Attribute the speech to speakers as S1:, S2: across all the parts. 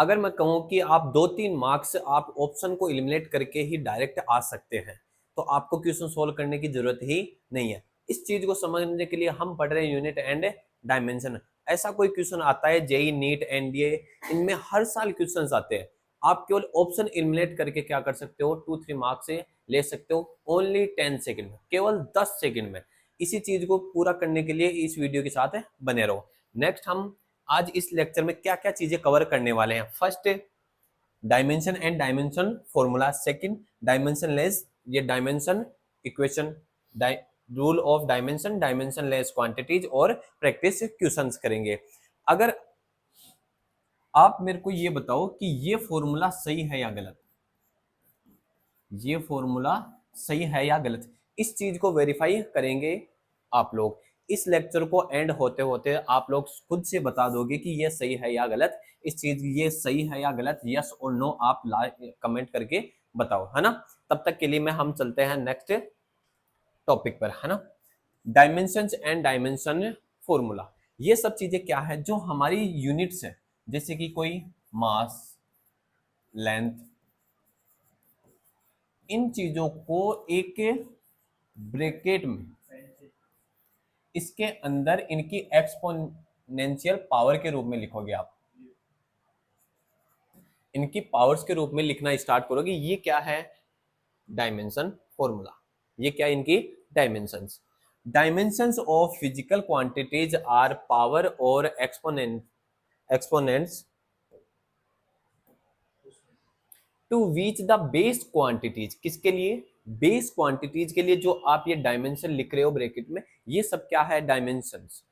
S1: अगर मैं कहूँ कि आप 2-3 मार्क्स आप ऑप्शन को एलिमिनेट करके ही डायरेक्ट आ सकते हैं, तो आपको क्वेश्चन सोल्व करने की जरूरत ही नहीं है। इस चीज को समझने के लिए हम पढ़ रहे हैं यूनिट एंड डायमेंशन। ऐसा कोई क्वेश्चन आता है जेई, नीट, एनडीए, इनमें हर साल क्वेश्चन आते हैं। आप केवल ऑप्शन एलिमिनेट करके क्या कर सकते हो, 2-3 मार्क्स से ले सकते हो ओनली 10 सेकंड में, केवल 10 सेकंड में। इसी चीज को पूरा करने के लिए इस वीडियो के साथ बने रहो। नेक्स्ट हम आज इस लेक्चर में क्या क्या चीजें कवर करने वाले हैं। First, dimension and dimension formula. Second, dimensionless, ये dimension equation, rule of dimension, dimensionless quantities और प्रैक्टिस क्वेश्चंस करेंगे। अगर आप मेरे को ये बताओ कि ये फॉर्मूला सही है या गलत, ये फॉर्मूला सही है या गलत, इस चीज को वेरीफाई करेंगे आप लोग। इस लेक्चर को एंड होते होते आप लोग खुद से बता दोगे कि ये सही है या गलत, इस चीज ये सही है या गलत, यस और नो आप कमेंट करके बताओ, है ना। तब तक के लिए मैं हम चलते हैं नेक्स्ट टॉपिक पर, है ना। डायमेंशंस एंड डायमेंशन फॉर्मूला, ये सब चीजें क्या है जो हमारी यूनिट्स है, जैसे कि कोई मास, लेंथ, इन चीजों को एक ब्रैकेट में, इसके अंदर इनकी एक्सपोनेंशियल पावर के रूप में लिखोगे आप, इनकी पावर्स के रूप में लिखना स्टार्ट करोगे। ये क्या है, डायमेंशन फॉर्मूला। ये क्या, इनकी dimensions. Dimensions of physical quantities are power और exponents to reach the base quantities. किसके लिए, बेस क्वांटिटीज के लिए। जो आप ये डायमेंशन लिख रहे हो ब्रैकेट में, ये सब क्या है, डायमेंशंस।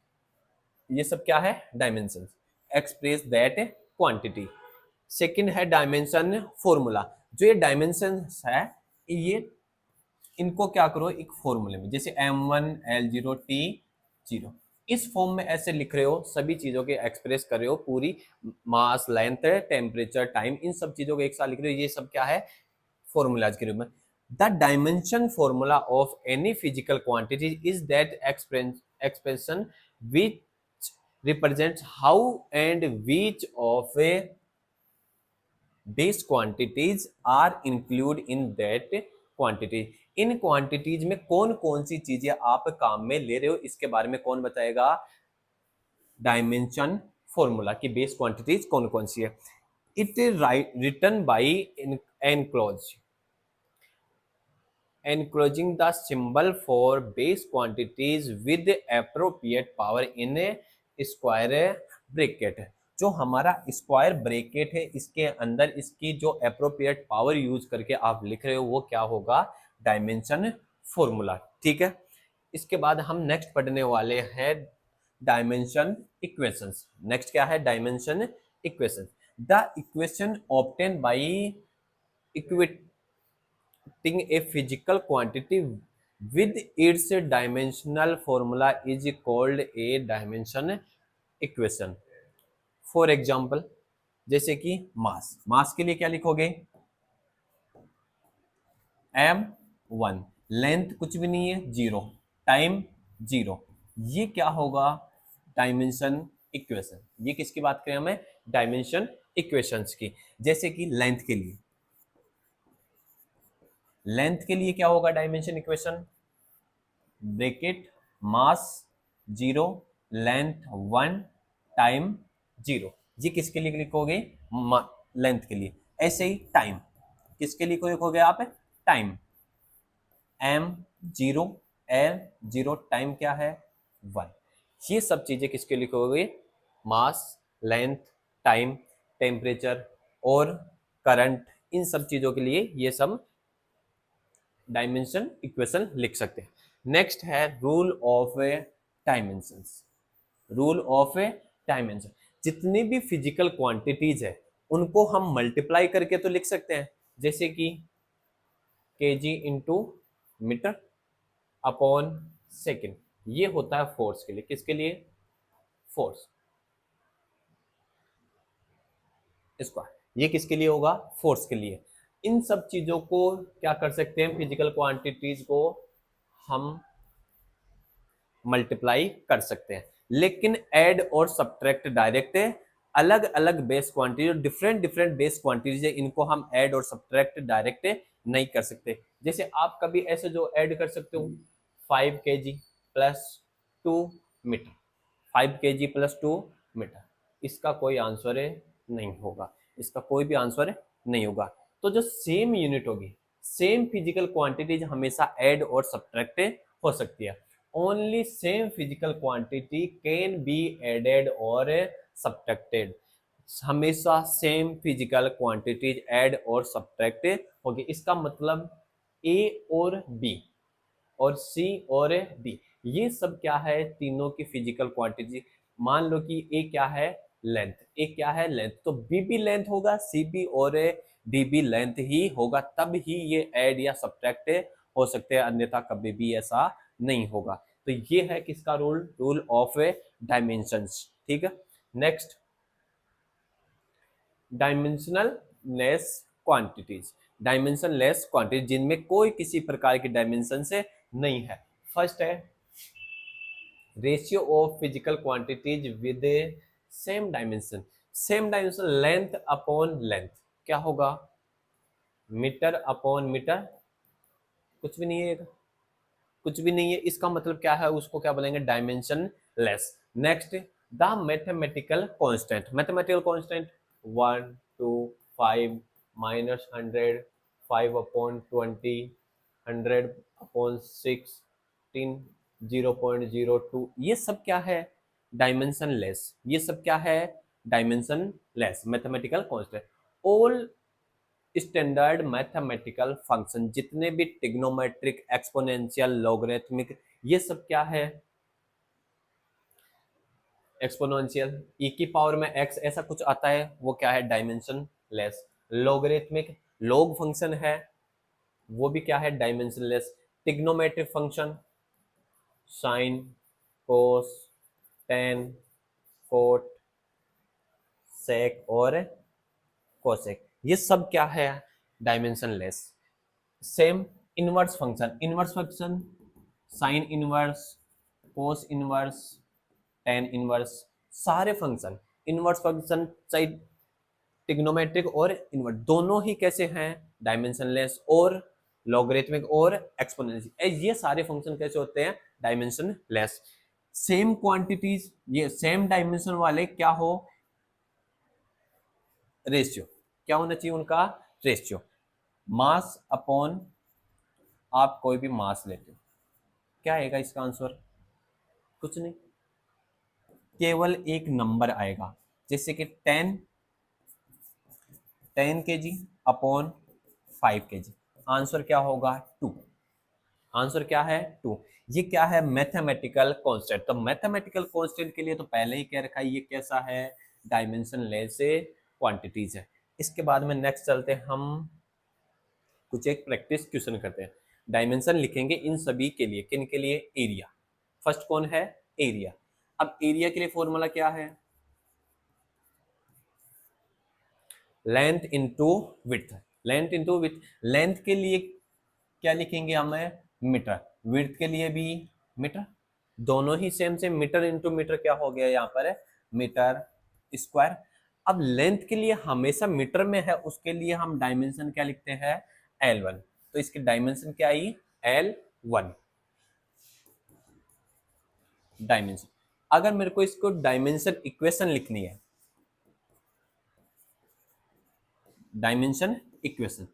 S1: ये सब क्या है, dimensions, express that quantity. Second है डायमेंशन फॉर्मूला। जो ये डायमेंशंस है, ये इनको क्या करो एक फॉर्मूले में, जैसे m1 l0 t0, इस फॉर्म में ऐसे लिख रहे हो, सभी चीजों के एक्सप्रेस कर रहे हो, पूरी मास, लेंथ, टेम्परेचर, टाइम, इन सब चीजों को एक साथ लिख रहे हो। ये सब क्या है, फॉर्मूलाज के रूप में। The dimension formula of any physical quantity is that expression which represents how and which of a base quantities are included in that quantity। In quantities में कौन कौन सी चीजें आप काम में ले रहे हो, इसके बारे में कौन बताएगा, डायमेंशन फॉर्मूला की बेस क्वांटिटीज कौन कौन सी है। It written by enclosing the symbol for base quantities with appropriate power in a square bracket। जो हमारा स्क्वायर ब्रैकेट है, इसके अंदर इसकी जो अप्रोप्रिएट पावर यूज करके आप लिख रहे हो, वो क्या होगा, डायमेंशन फॉर्मूला। ठीक है, इसके बाद हम नेक्स्ट पढ़ने वाले हैं डायमेंशन इक्वेशंस। नेक्स्ट क्या है, dimension equation. The equation obtain bye a physical quantity with its dimensional formula is called a dimension equation। For example, जैसे कि मास, मास के लिए क्या लिखोगे, m1, लेंथ कुछ भी नहीं है 0, टाइम 0, ये क्या होगा, डायमेंशन इक्वेशन। ये किसकी बात करें हमें, डायमेंशन इक्वेशंस की। जैसे कि लेंथ के लिए, लेंथ के लिए क्या होगा डायमेंशन इक्वेशन, ब्रैकेट मास 0, लेंथ 1, टाइम 0। ये किसके लिए लिखोगे, लेंथ के लिए। ऐसे ही टाइम, किसके लिए लिखोगे आप, टाइम, m0 l0, टाइम क्या है 1। ये सब चीजें किसके लिखोगे, मास, लेंथ, टाइम, टेम्परेचर और करंट, इन सब चीजों के लिए ये सब डायमेंशन इक्वेशन लिख सकते हैं। नेक्स्ट है rule of dimensions. Rule of dimension, जितनी भी फिजिकल क्वांटिटीज है उनको हम मल्टीप्लाई करके तो लिख सकते हैं, जैसे कि KG into metre upon second. ये होता है फोर्स के लिए, किसके लिए, फोर्स स्क्वायर। ये किसके लिए होगा, फोर्स के लिए। इन सब चीजों को क्या कर सकते हैं, फिजिकल क्वांटिटीज को हम मल्टीप्लाई कर सकते हैं, लेकिन ऐड और सब्ट्रैक्ट डायरेक्ट अलग अलग base quantity, different different base quantities है, इनको हम ऐड और सब्ट्रैक्ट डायरेक्ट नहीं कर सकते। जैसे आप कभी ऐसे जो ऐड कर सकते हो 5 kg plus 2 metre, 5 kg plus 2 metre, इसका कोई आंसर नहीं होगा, इसका कोई भी आंसर नहीं होगा। तो जो सेम यूनिट होगी, सेम फिजिकल क्वांटिटीज हमेशा ऐड और सब्ट्रैक्ट हो सकती है। Only same physical quantity can be added और सब्ट्रैक्टेड। हमेशा सेम फिजिकल क्वांटिटीज ऐड और सब्ट्रैक्ट होगी। इसका मतलब ए और बी और सी और डी, ये सब क्या है, तीनों की फिजिकल क्वांटिटी। मान लो कि ए क्या है, लेंथ, ए क्या है, लेंथ, तो बी भी लेंथ होगा, सी भी और डी भी लेंथ ही होगा, तब ही ये ऐड या सब्ट्रैक्ट हो सकते हैं, अन्यथा कभी भी ऐसा नहीं होगा। तो ये है किसका रूल, रूल ऑफ डायमेंशंस। ठीक है, next, dimensional less quantities, dimension less quantity जिनमें कोई किसी प्रकार की डायमेंशन से नहीं है। फर्स्ट है ratio of physical quantities with same dimension, same dimension, length upon length, क्या होगा, मीटर अपॉन मीटर, कुछ भी नहीं है, कुछ भी नहीं है, इसका मतलब क्या है, उसको क्या बोलेंगे, dimension less. Next, the mathematical constant, mathematical constant 1 2 5 -100, 5/20, 100/16, 0.02, ये सब क्या है, डायमेंशन लेस, ये सब क्या है, dimension less mathematical constant. All standard mathematical function, जितने भी टिग्नोमेट्रिक, एक्सपोनेंशियल, लॉगरिथमिक, ये सब क्या है, एक्सपोनेंशियल, ई की पावर में एक्स ऐसा कुछ आता है, वो क्या है, dimensionless. Logarithmic, log function है, वो भी क्या है, dimensionless. Trigonometric function, sine, cos, tan, cot, sec और कोसेक, ये सब क्या है, dimensionless. Same inverse function, inverse function, sine inverse, cos inverse, tan inverse, सारे फंक्शन इनवर्स फंक्शन, चाहे टिग्नोमेट्रिक और इनवर्स, दोनों ही कैसे हैं, डायमेंशनलेस, और लॉगरिथमिक और एक्सपोनेंशियल, ये सारे फंक्शन कैसे होते हैं, डायमेंशन लेस। सेम क्वांटिटीज, ये सेम डायमेंशन वाले क्या हो, रेशियो, क्या होना चाहिए उनका, रेशियो। मास अपॉन, आप कोई भी मास लेते हो, क्या आएगा इसका आंसर, कुछ नहीं, केवल एक नंबर आएगा, जैसे कि 10 kg अपॉन 5 kg, आंसर क्या होगा, 2, आंसर क्या है, 2। ये क्या है, मैथमेटिकल कांस्टेंट। तो मैथमेटिकल कांस्टेंट के लिए तो पहले ही कह रखा है, ये कैसा है, डायमेंशन लेस क्वांटिटीज है। इसके बाद में नेक्स्ट चलते हैं हम, कुछ एक प्रैक्टिस क्वेश्चन करते हैं। डायमेंशन लिखेंगे इन सभी के लिए, किन के लिए, एरिया, फर्स्ट कौन है, एरिया। अब एरिया के लिए फॉर्मूला क्या है, length into width, length into width, length के लिए क्या लिखेंगे हमें, मीटर, विड्थ के लिए भी मीटर, दोनों ही सेम से मीटर इंटू मीटर क्या हो गया यहाँ पर है, मीटर स्क्वायर। अब लेंथ के लिए हमेशा मीटर में है, उसके लिए हम डायमेंशन क्या लिखते हैं, L1, तो इसकी डायमेंशन क्या आई, L1 डायमेंशन। अगर मेरे को इसको डायमेंशन इक्वेशन लिखनी है, डायमेंशन इक्वेशन,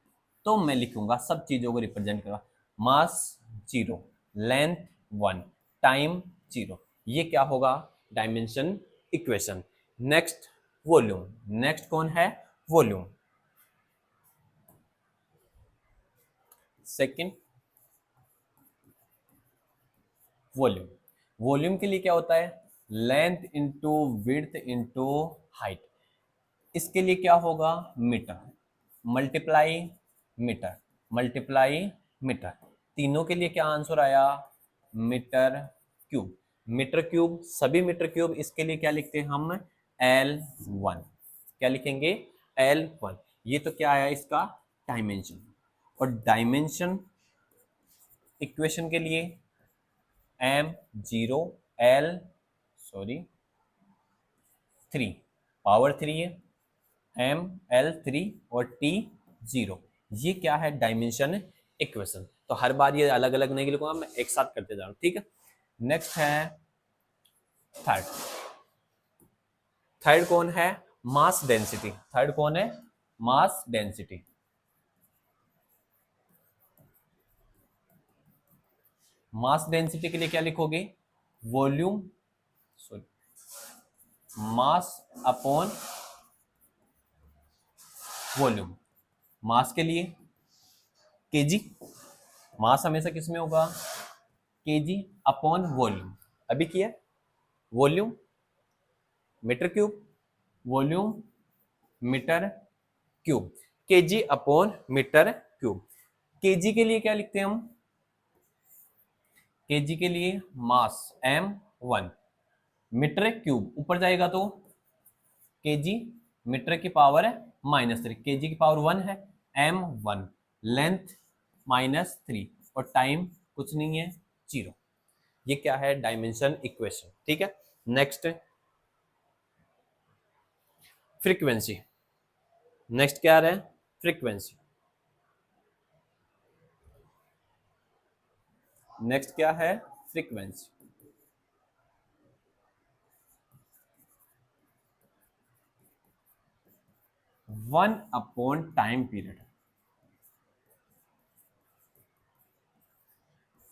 S1: तो मैं लिखूंगा, सब चीजों को रिप्रेजेंट करूंगा, मास 0, लेंथ 1, टाइम 0, ये क्या होगा, dimension equation. Next, volume, next कौन है, वॉल्यूम। सेकंड, वॉल्यूम, वॉल्यूम के लिए क्या होता है, length into width into height, इसके लिए क्या होगा, metre multiply metre multiply metre, तीनों के लिए क्या आंसर आया, मीटर क्यूब, मीटर क्यूब, सभी मीटर क्यूब, इसके लिए क्या लिखते हैं हम, L1, क्या लिखेंगे, L1। ये तो क्या आया इसका डायमेंशन, और डायमेंशन इक्वेशन के लिए M0 L, सॉरी 3, पावर 3 है, ml3 और t 0। ये क्या है? Dimension equation. तो हर बार ये अलग अलग नहीं लिखूंगा, मैं एक साथ करते जा रहा हूं, ठीक है। नेक्स्ट है थर्ड। थर्ड कौन है? Mass density. थर्ड कौन है? Mass density. मास डेंसिटी के लिए क्या लिखोगे? Volume, sorry, mass upon volume. Mass के लिए केजी, मास हमेशा किस में होगा? KG upon volume. अभी किया volume metre cube, volume metre cube, KG upon metre cube. KG के लिए क्या लिखते हैं हम? केजी के लिए मास m1, मीटर क्यूब ऊपर जाएगा तो केजी मीटर की पावर -3, केजी की पावर 1 है, m1, लेंथ -3 और टाइम कुछ नहीं है, 0। ये क्या है? डायमेंशन इक्वेशन, ठीक है। Next frequency. नेक्स्ट क्या आ रहा है? फ्रीक्वेंसी। नेक्स्ट क्या है? Frequency. One upon time period.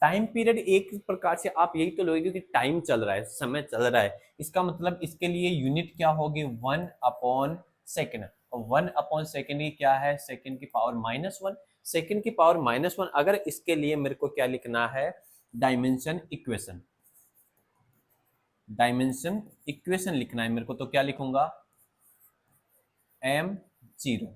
S1: Time period एक प्रकार से आप यही तो लोगे कि टाइम चल रहा है, समय चल रहा है, इसका मतलब इसके लिए यूनिट क्या होगी? 1/सेकेंड। और 1/सेकेंड ही क्या है? सेकेंड की पावर -1। सेकेंड की पावर -1। अगर इसके लिए मेरे को क्या लिखना है? Dimension equation. डायमेंशन इक्वेशन लिखना है मेरे को, तो क्या लिखूंगा? m0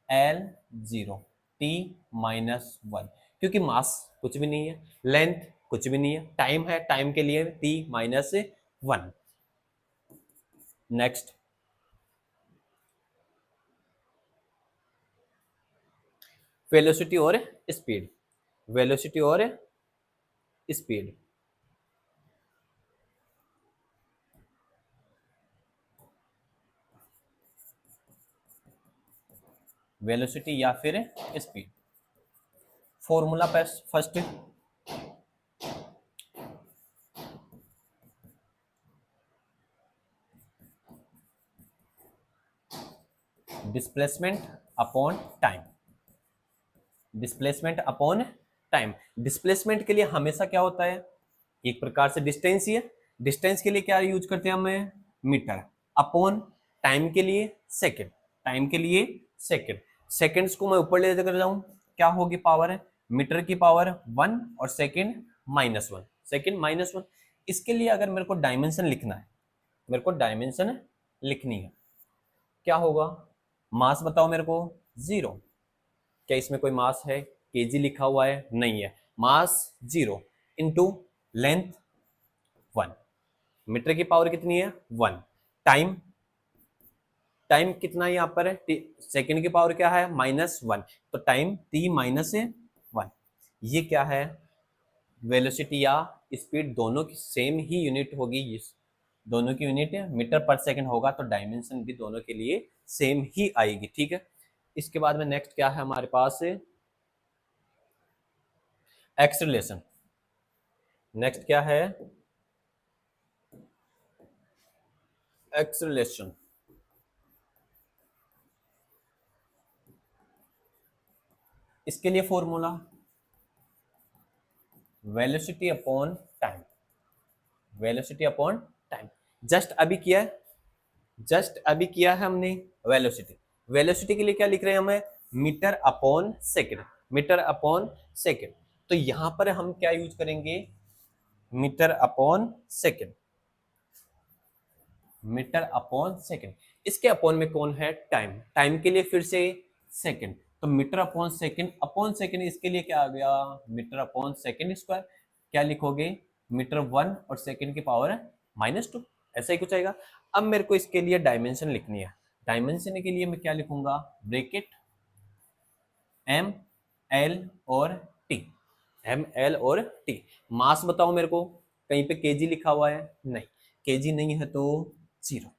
S1: l0 t-1, क्योंकि मास कुछ भी नहीं है, लेंथ कुछ भी नहीं है, टाइम है, टाइम के लिए t-1। नेक्स्ट वेलोसिटी और स्पीड। वेलोसिटी और स्पीड। वेलोसिटी या फिर speed. Formula first, displacement upon time. Displacement upon time. Displacement के लिए हमेशा क्या होता है? एक प्रकार से डिस्टेंस ही है। डिस्टेंस के लिए क्या यूज करते हैं हमें? मीटर। अपॉन टाइम के लिए सेकंड। टाइम के लिए सेकंड। सेकंड्स को मैं ऊपर ले जाकर जाऊं, क्या होगी पावर? है मीटर की पावर 1 और सेकंड -1। सेकंड -1। इसके लिए अगर मेरे को डायमेंशन लिखना है, मेरे को डायमेंशन लिखनी है, क्या होगा? मास बताओ मेरे को। 0। क्या इसमें कोई मास है? केजी लिखा हुआ है, नहीं है। मास 0 इंटू लेंथ 1। मीटर की पावर कितनी है? 1। टाइम, टाइम कितना है यहाँ पर? सेकंड की पावर क्या है? -1, तो टाइम t-1। ये क्या है? वेलोसिटी या स्पीड दोनों की सेम ही यूनिट होगी, दोनों की यूनिट मीटर पर सेकंड होगा, तो डायमेंशन भी दोनों के लिए सेम ही आएगी, ठीक है। इसके बाद में नेक्स्ट क्या है हमारे पास? एक्सेलरेशन। नेक्स्ट क्या है? एक्सेलरेशन। इसके लिए formula velocity upon time. Velocity upon time. Just अभी किया है, जस्ट अभी किया है हमने वेलोसिटी। वेलोसिटी के लिए क्या लिख रहे हैं हमें? Metre upon second. Metre upon second. तो यहां पर हम क्या यूज करेंगे? Metre upon second. Metre upon second. इसके अपॉन में कौन है? टाइम। टाइम के लिए फिर से सेकेंड, तो मीटर अपॉन सेकेंड इसके लिए क्या आ गया? Metre upon second square. क्या लिखोगे? मीटर 1 और सेकेंड की पावर -2, ऐसा ही कुछ आएगा। अब मेरे को इसके लिए डायमेंशन लिखनी है। डायमेंशन के लिए मैं क्या लिखूंगा? ब्रैकेट m l और t। m l और t। मास बताओ मेरे को, कहीं पे केजी लिखा हुआ है? नहीं, केजी नहीं है तो 0।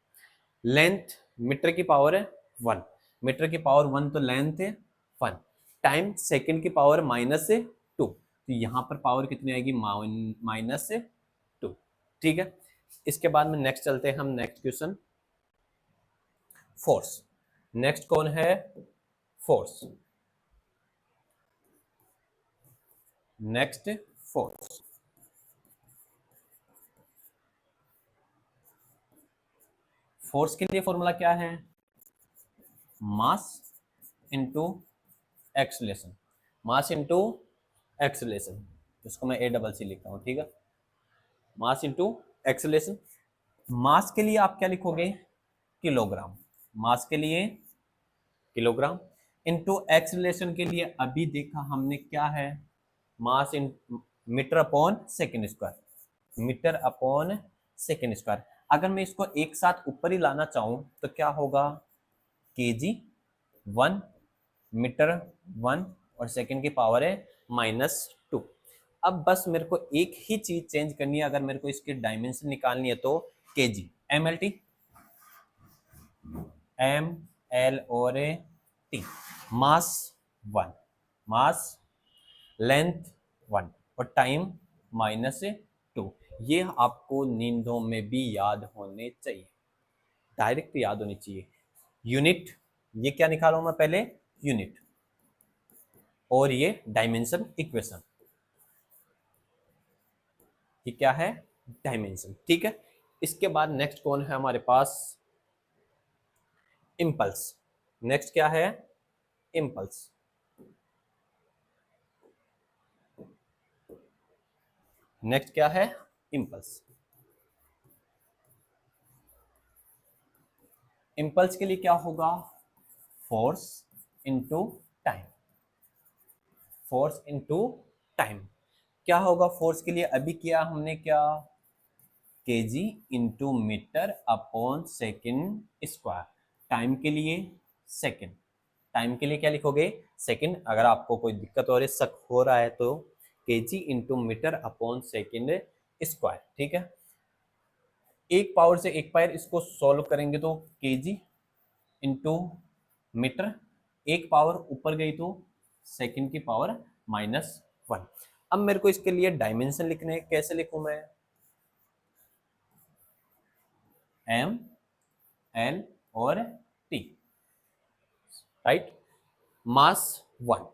S1: लेंथ मीटर की पावर है 1, मीटर की पावर 1 तो लेंथ है 1, टाइम सेकंड की पावर -2, तो यहाँ पर पावर कितनी आएगी -2। ठीक है, इसके बाद में नेक्स्ट चलते हैं हम नेक्स्ट क्वेश्चन, फोर्स। नेक्स्ट कौन है? फोर्स। Next force. फोर्स के लिए फॉर्मूला क्या है? Mass into acceleration, mass into acceleration, इसको मैं ACC लिखता हूं, ठीक है, मास इंटू एक्सलेशन। मास के लिए आप क्या लिखोगे? किलोग्राम, मास के लिए किलोग्राम, इंटू एक्सलेशन के लिए अभी देखा हमने क्या है, mass in metre upon second square, metre upon second square. अगर मैं इसको एक साथ ऊपर ही लाना चाहूं तो क्या होगा? केजी 1, मीटर 1 और सेकेंड की पावर है -2। अब बस मेरे को एक ही चीज चेंज करनी है, अगर मेरे को इसकी डायमेंशन निकालनी है तो केजी, MLT, ML और T, मास 1, मास, लेंथ 1 और टाइम -2। ये आपको नींदों में भी याद होने चाहिए, डायरेक्ट याद होनी चाहिए। यूनिट, ये क्या निकाला हूं मैं पहले? यूनिट, और ये डायमेंशन इक्वेशन, ये क्या है? डायमेंशन। ठीक है, इसके बाद नेक्स्ट कौन है हमारे पास? इम्पल्स। नेक्स्ट क्या है? इम्पल्स। नेक्स्ट क्या है? इम्पल्स। इम्पल्स के लिए क्या होगा? Force into time, force into time. क्या होगा फोर्स के लिए? अभी किया हमने क्या? KG into metre upon second square. Time के लिए सेकेंड, टाइम के लिए क्या लिखोगे? सेकेंड। अगर आपको कोई दिक्कत हो रही, शक हो रहा है तो KG into metre upon second square. ठीक है, एक पावर से एक पावर, इसको सॉल्व करेंगे तो केजी इंटू मीटर, एक पावर ऊपर गई तो सेकेंड की पावर -1। अब मेरे को इसके लिए डायमेंशन लिखने, कैसे लिखूं मैं? M, L और T, राइट। मास 1,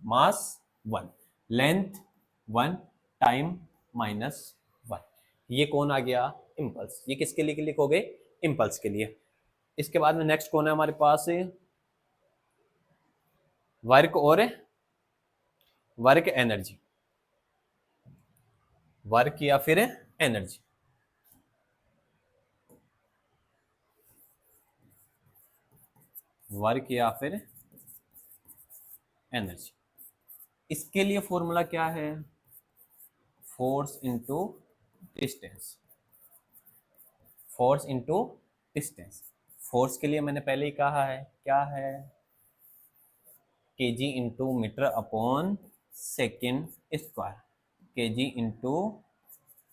S1: मास 1, लेंथ 1, टाइम -1। ये कौन आ गया? इम्पल्स। ये किसके लिए लिखोगे? इम्पल्स के लिए। इसके बाद में नेक्स्ट कौन है हमारे पास? वर्क और वर्क एनर्जी, वर्क या फिर एनर्जी। वर्क या फिर एनर्जी, इसके लिए फॉर्मूला क्या है? Force into distance, force into distance. Force के लिए मैंने पहले ही कहा है, क्या है? KG into metre upon second square, KG into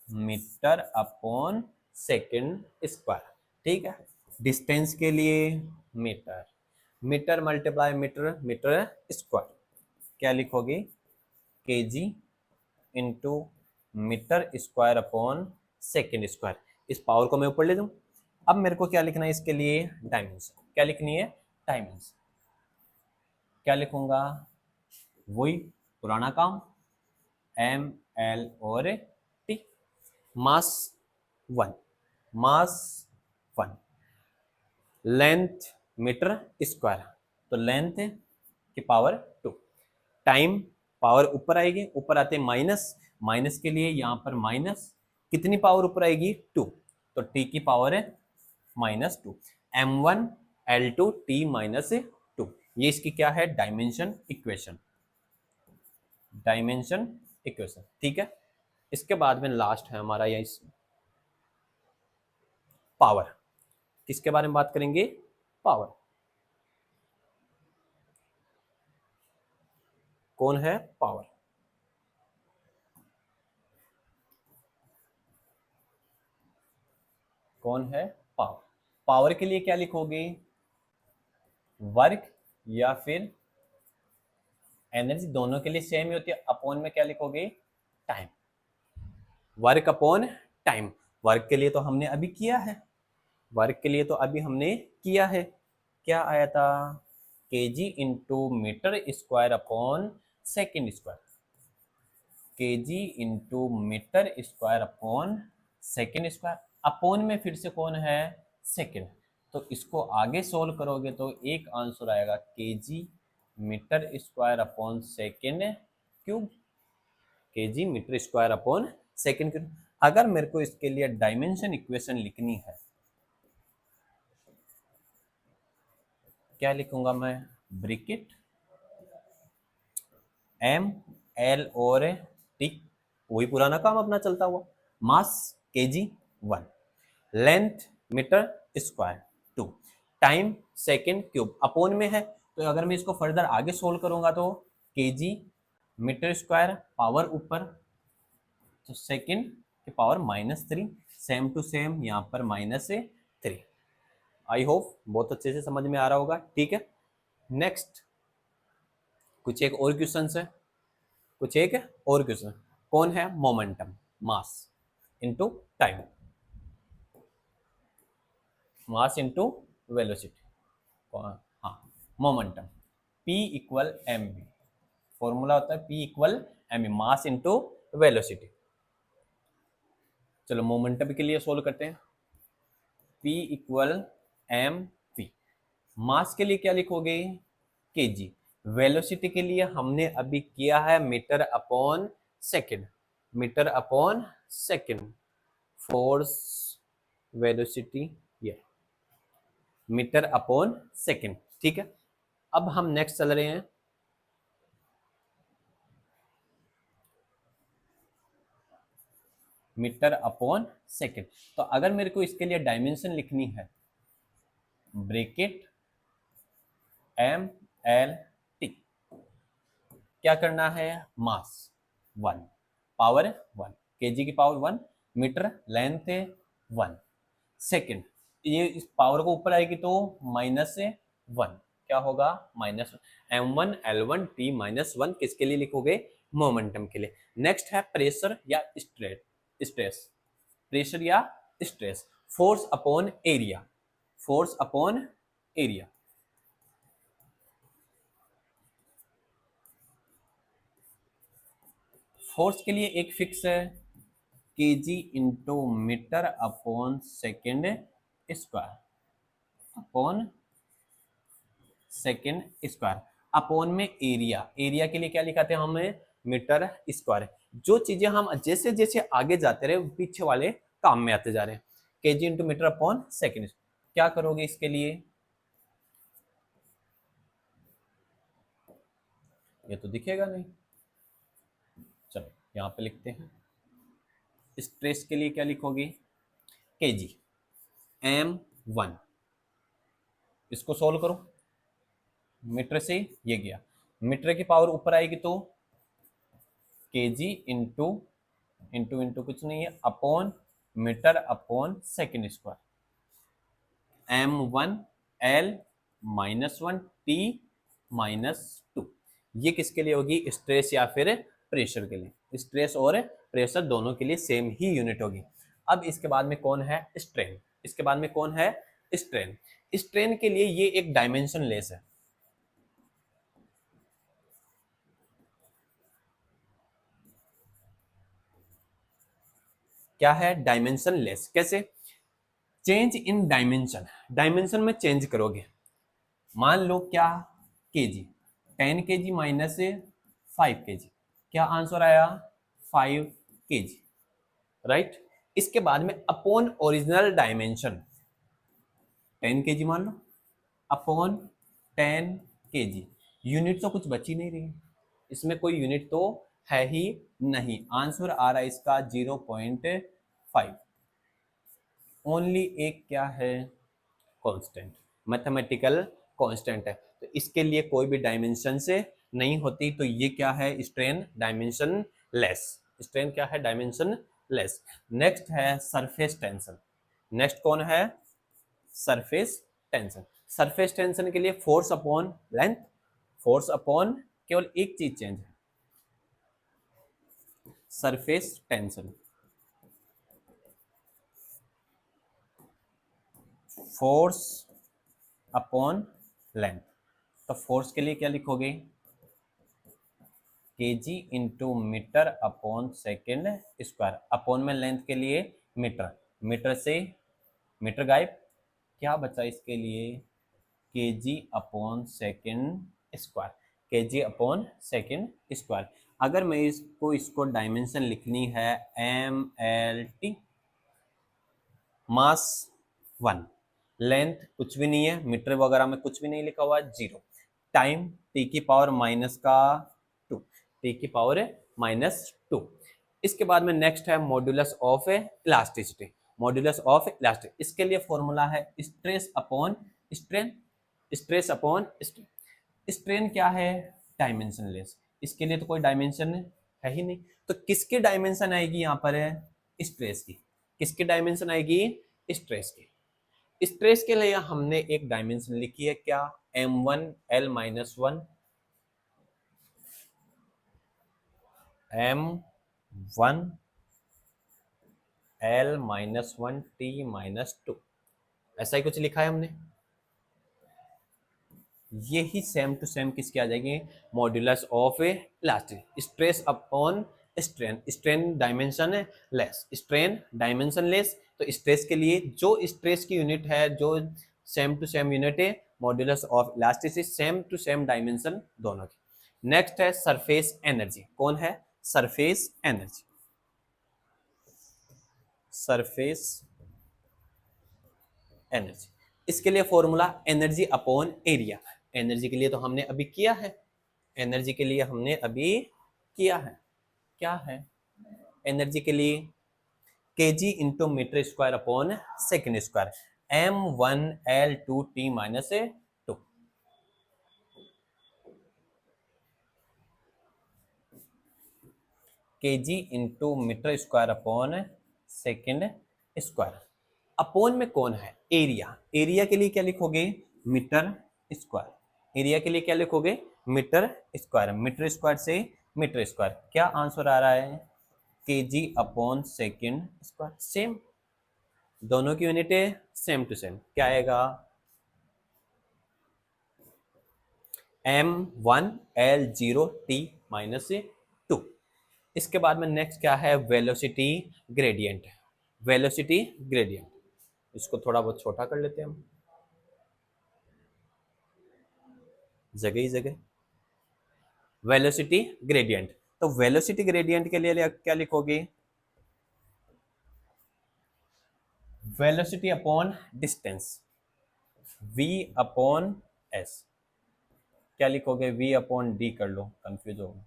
S1: metre upon second square. ठीक है, डिस्टेंस के लिए metre, metre multiply metre, metre square. क्या लिखोगे? KG into metre square upon second square. इस पावर को मैं ऊपर ले दूं। अब मेरे को क्या लिखना है इसके लिए? डायमेंशन। क्या लिखनी है? डायमेंशन। क्या लिखूंगा? वही पुराना काम, ML और T। मास 1, मास 1, लेंथ मीटर स्क्वायर, तो लेंथ की पावर 2, टाइम पावर ऊपर आएगी, ऊपर आते माइनस, माइनस के लिए यहाँ पर माइनस, कितनी पावर ऊपर आएगी? 2, तो T की पावर है -2, M1 L2 T -2। ये इसकी क्या है? Dimension equation, dimension equation. ठीक है, इसके बाद में लास्ट है हमारा ये पावर। किसके बारे में बात करेंगे? पावर। कौन है पावर? कौन है पावर? पावर के लिए क्या लिखोगे, वर्क या फिर एनर्जी, दोनों के लिए सेम ही होती है। अपॉन में क्या लिखोगे, time, work upon time. Work के लिए तो हमने अभी किया है, वर्क के लिए तो अभी हमने किया है, क्या आया था, KG into metre square upon second square, KG into metre square upon second square. Upon में फिर से कौन है, सेकेंड, तो इसको आगे सोल्व करोगे तो एक आंसर आएगा KG metre square upon second cube, KG metre square upon second cube. अगर मेरे को इसके लिए डायमेंशन इक्वेशन लिखनी है, क्या लिखूंगा मैं, ब्रैकेट एम एल और टी, वही पुराना काम अपना चलता हुआ, mass KG 1, length metre square 2, time second cube, upon में है तो अगर मैं इसको फर्दर आगे सोल्व करूंगा तो केजी मीटर स्क्वायर पावर ऊपर, तो सेकेंड की पावर -3, सेम टू सेम यहाँ पर -3। आई होप बहुत अच्छे से समझ में आ रहा होगा, ठीक है। नेक्स्ट कुछ एक और क्वेश्चन है, कुछ एक और क्वेश्चन, कौन है, momentum, mass into time, mass into velocity, हाँ momentum, P equal M V, formula होता है P equal M V, mass into velocity. चलो मोमेंटम के लिए सोल्व करते हैं, P equal M V, mass के लिए क्या लिखोगे, केजी, वेलोसिटी के लिए हमने अभी किया है metre upon second, metre upon second, force velocity ये मीटर अपॉन सेकेंड, ठीक है। अब हम नेक्स्ट चल रहे हैं, मीटर अपॉन सेकेंड, तो अगर मेरे को इसके लिए डायमेंशन लिखनी है, ब्रैकेट एम एल टी, क्या करना है, मास 1, पावर 1, केजी की पावर 1, मीटर लेंथ 1, सेकेंड, ये इस पावर को ऊपर आएगी तो -1, क्या होगा, -m1l1t -1, किसके लिए लिखोगे, मोमेंटम के लिए। नेक्स्ट है प्रेशर या स्ट्रेस, प्रेशर या stress, force upon area, force upon area, force के लिए एक फिक्स है, KG into metre upon second square, upon second square, upon में एरिया, एरिया के लिए क्या लिखाते हैं हमें, मीटर स्क्वायर। जो चीजें हम जैसे जैसे आगे जाते रहे पीछे वाले काम में आते जा रहे हैं, KG into metre upon second, क्या करोगे इसके लिए, ये तो दिखेगा नहीं, चलो यहाँ पे लिखते हैं, स्ट्रेस के लिए क्या लिखोगे, केजी m1, इसको सोल्व करो, मीटर से ये गया, मीटर की पावर ऊपर आएगी तो केजी इंटू इंटू इंटू कुछ नहीं है, upon metre upon second square, m1l -1 t -2, ये किसके लिए होगी, स्ट्रेस या फिर प्रेशर के लिए, स्ट्रेस और प्रेशर दोनों के लिए सेम ही यूनिट होगी। अब इसके बाद में कौन है, स्ट्रेन, इसके बाद में कौन है, स्ट्रेन, स्ट्रेन के लिए ये एक डायमेंशन लेस है, क्या है, डायमेंशन लेस, कैसे, चेंज इन डायमेंशन, डायमेंशन में चेंज करोगे, मान लो क्या, केजी 10 kg माइनस 5 kg, क्या आंसर आया, 5 kg, राइट। इसके बाद में अपॉन ओरिजिनल डायमेंशन 10 kg मान लो, अपॉन 10 kg, यूनिट तो कुछ बची नहीं रही, इसमें कोई यूनिट तो है ही नहीं, आंसर आ रहा है इसका 0.5, ओनली एक क्या है, कांस्टेंट, मैथमेटिकल कांस्टेंट है, तो इसके लिए कोई भी डायमेंशन से नहीं होती, तो ये क्या है, स्ट्रेन डायमेंशन लेस, स्ट्रेन क्या है, डायमेंशन लेस। नेक्स्ट है सरफेस टेंशन, नेक्स्ट कौन है, सरफेस टेंशन। सरफेस टेंशन के लिए force upon length, force upon केवल एक चीज चेंज है, surface tension, force upon length. तो फोर्स के लिए क्या लिखोगे, KG into metre upon second square, upon में लेंथ के लिए मीटर, मीटर से मीटर गायब, क्या बचा इसके लिए, KG upon second square, KG upon second square. अगर मैं इसको डायमेंशन लिखनी है एम एल टी, मास 1, लेंथ कुछ भी नहीं है, मीटर वगैरह में कुछ भी नहीं लिखा हुआ, 0, टाइम टी की पावर माइनस का 2, टी की पावर -2। इसके बाद में नेक्स्ट है modulus of elasticity, modulus of elastic, इसके लिए फॉर्मूला है stress upon strain, stress upon strain. Strain क्या है, डायमेंशनलेस, इसके लिए तो कोई डायमेंशन है ही नहीं, तो किसकी डायमेंशन आएगी यहाँ पर है, स्ट्रेस की, किसकी डायमेंशन आएगी, स्ट्रेस की। स्ट्रेस के लिए हमने एक डायमेंशन लिखी है क्या, m1 l-1, m1 l-1 t-2, ऐसा ही कुछ लिखा है हमने। यही सेम टू सेम किसकी आ जाएगी, modulus of elastic, stress upon strain, strain dimensionless, strain dimensionless, तो स्ट्रेस के लिए जो स्ट्रेस की यूनिट है, जो सेम टू सेम यूनिट है, modulus of elasticity, same to same dimension दोनों की। नेक्स्ट है सरफेस एनर्जी, कौन है, सरफेस एनर्जी, सरफेस एनर्जी, इसके लिए formula energy upon area, energy के लिए तो हमने अभी किया है, एनर्जी के लिए हमने अभी किया है, क्या है एनर्जी के लिए, KG into metre square upon second square, m1l2t-2, KG into metre square upon second square. Upon में कौन है, एरिया, एरिया के लिए क्या लिखोगे, मीटर स्क्वायर, एरिया के लिए क्या लिखोगे, मीटर स्क्वायर, मीटर स्क्वायर से मीटर स्क्वायर, क्या आंसर आ रहा है, KG upon second square, same, दोनों की यूनिट है सेम टू सेम, क्या आएगा, m1l0t-2। इसके बाद में नेक्स्ट क्या है, वेलोसिटी ग्रेडियंट, वेलोसिटी ग्रेडियंट, इसको थोड़ा बहुत छोटा कर लेते हैं हम, जगह ही जगह, वेलोसिटी ग्रेडियंट। तो वेलोसिटी ग्रेडियंट के लिए क्या लिखोगे, velocity upon distance, v upon s, क्या लिखोगे, v अपॉन d कर लो, कंफ्यूज होगा,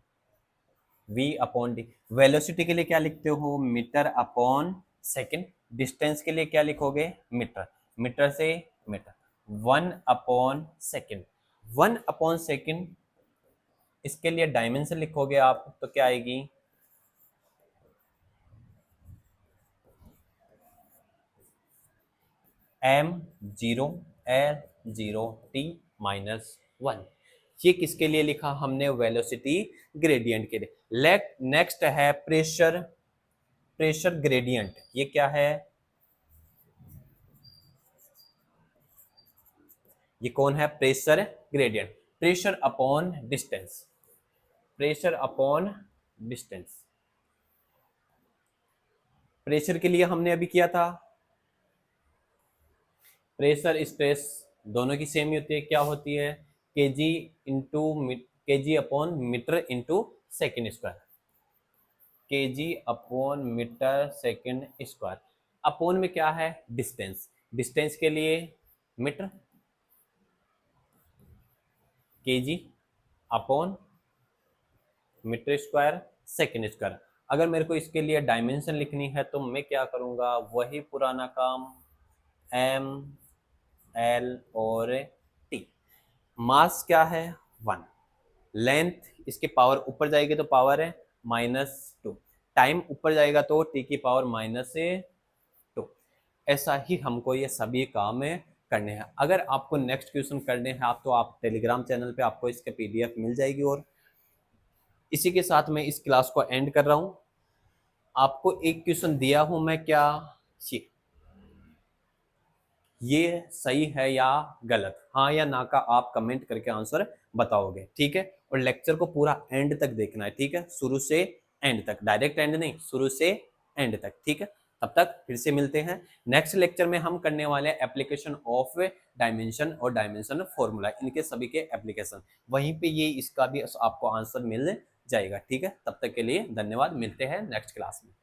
S1: v अपॉन d। वेलोसिटी के लिए क्या लिखते हो, मीटर अपॉन सेकेंड, डिस्टेंस के लिए क्या लिखोगे, मीटर, मीटर से metre, 1 upon second, 1 upon second, इसके लिए डायमेंशन लिखोगे आप तो क्या आएगी, m0l0t-1, ये किसके लिए लिखा हमने, वेलोसिटी ग्रेडियंट के लिए। नेक्स्ट है प्रेशर, प्रेशर ग्रेडियंट, ये क्या है, ये कौन है, pressure gradient, pressure upon distance, pressure upon distance. Pressure के लिए हमने अभी किया था, प्रेशर स्ट्रेस दोनों की सेम ही होती है, क्या होती है, KG into KG upon metre into second square, KG upon metre second square. Upon में क्या है, डिस्टेंस, डिस्टेंस के लिए metre, KG upon metre square second square. अगर मेरे को इसके लिए डायमेंशन लिखनी है तो मैं क्या करूंगा, वही पुराना काम, एम एल और टी। मास क्या है, 1, लेंथ इसकी पावर ऊपर जाएगी तो पावर है -2, टाइम ऊपर जाएगा तो टी की पावर -2। ऐसा ही हमको ये सभी काम करने हैं। अगर आपको नेक्स्ट क्वेश्चन करने हैं आप, तो आप टेलीग्राम चैनल पे आपको इसके PDF मिल जाएगी। और इसी के साथ मैं इस क्लास को एंड कर रहा हूँ। आपको एक क्वेश्चन दिया हूं मैं, क्या ये सही है या गलत, हाँ या ना का आप कमेंट करके आंसर बताओगे, ठीक है। और लेक्चर को पूरा एंड तक देखना है, ठीक है, शुरू से एंड तक, डायरेक्ट एंड नहीं, शुरू से एंड तक, ठीक है। तब तक फिर से मिलते हैं नेक्स्ट लेक्चर में। हम करने वाले हैं एप्लीकेशन ऑफ डायमेंशन और डायमेंशन फॉर्मूला, इनके सभी के एप्लीकेशन, वहीं पे ये इसका भी आपको आंसर मिल जाएगा, ठीक है। तब तक के लिए धन्यवाद, मिलते हैं नेक्स्ट क्लास में।